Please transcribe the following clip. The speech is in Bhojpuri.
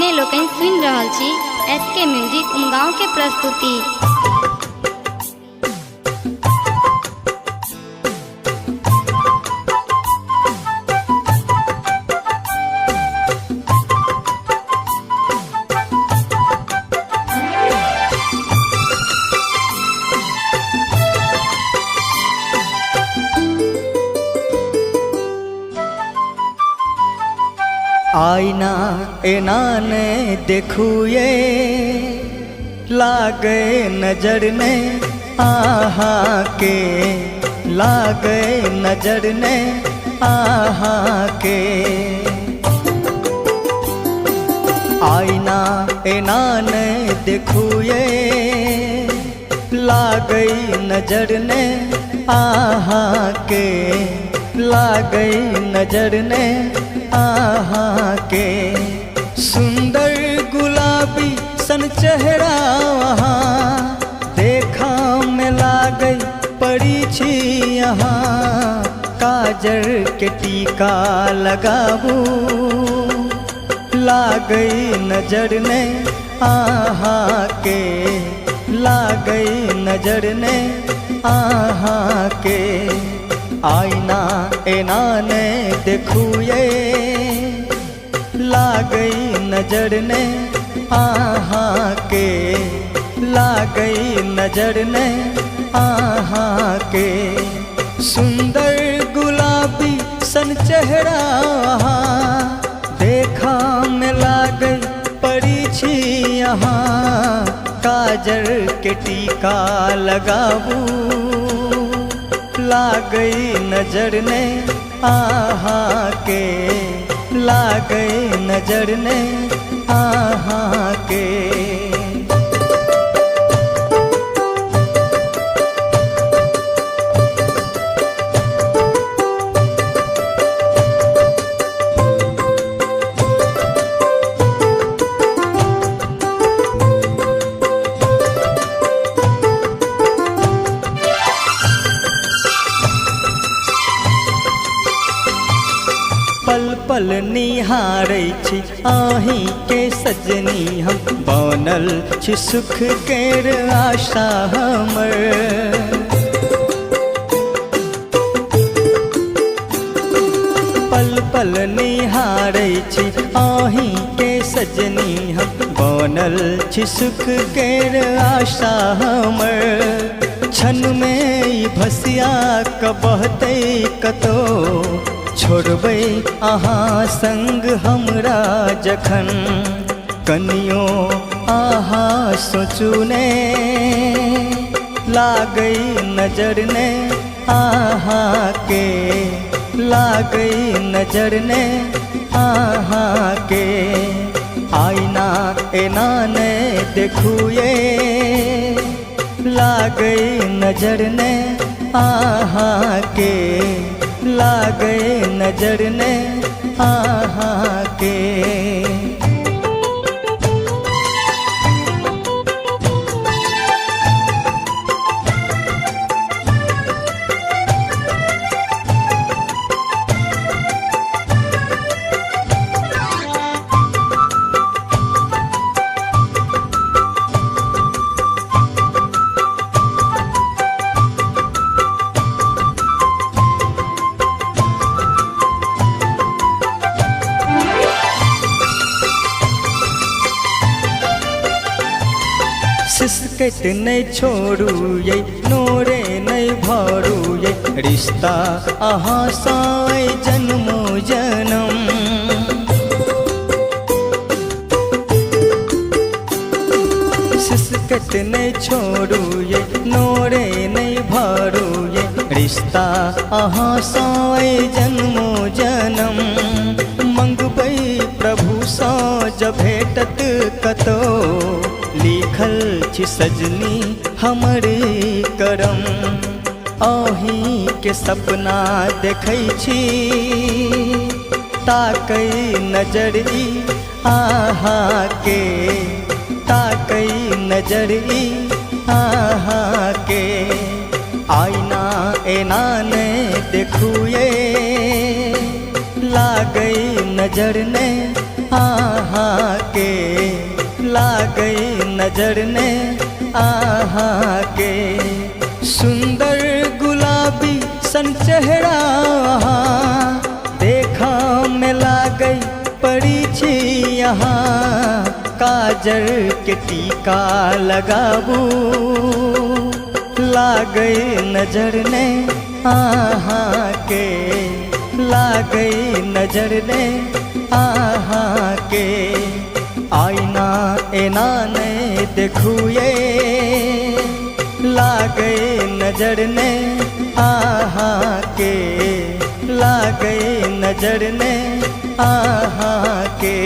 अपने लोकनि सुनि रहल छी SK म्यूजिक उमगांव के प्रस्तुति। आईना एना ने देखू ये लागे नजर ने आहा के, लागे नजर ने आहा के। आईना एना ने देखू ये लागे नजर ने आहा के, लागे नजर ने आहा के। सुंदर गुलाबी सन चेहरा वहाँ देखा में लागई पड़ी छी यहाँ। काजर के टीका लगाबू लागई नजर ने आहा के, लागई नजर ने आहा के। आईना एना ने देखू ये लागई नजर ने आहा के, लागई नजर ने आहा के। सुंदर गुलाबी सन चेहरा वहाँ देखा में लागई पड़ी छी यहाँ। काजर के टीका लगाबू लागई नजर ने आहा के, लागई नजर ने आहा के। पल पल निहारै छी आही के सजनी हम, बनल छी सुख केर आशा हमर। पल पल निहारै छी आही के सजनी हम, बनल छी सुख केर आशा हमर। क्षण में भसिया कबहतै कतो छोड़बै अहाँ संग हमरा जखन। कनियो आहा सोचू ने लागई नजर ने आहा के, लागई नजर ने आहा के। आईना एना ने देखू ये लागई नजर ने आहा के, लागई नजर ने आहा के। सिसकत नहीं छोड़ू ये नोरे नहीं भरू ये, रिश्ता अहाँ साई जन्मो जन्म। सिसकत नहीं छोड़ू ये नोरे नहीं भरू ये, रिश्ता अहाँ साई जन्मो जन्म। मंगबै प्रभु सा जब भेटत कतो, लिखल छी सजनी हमरे करम। आही के सपना देखै छी ताकई नजर ई आहा के, ताकई नजर ई आहा के। आईना एना ने देखू ये लागई नजर ने आहा के लागई नजर ने आहा के सुंदर गुलाबी सन चेहरा देखा में लागई पड़ी छी यहाँ काजर के टीका लगाबू लागई नजर ने आहा के लागई नजर ने आहा के आईना एना ने देखुए लागई नजर ने आहा के लागई नजर ने आहा के।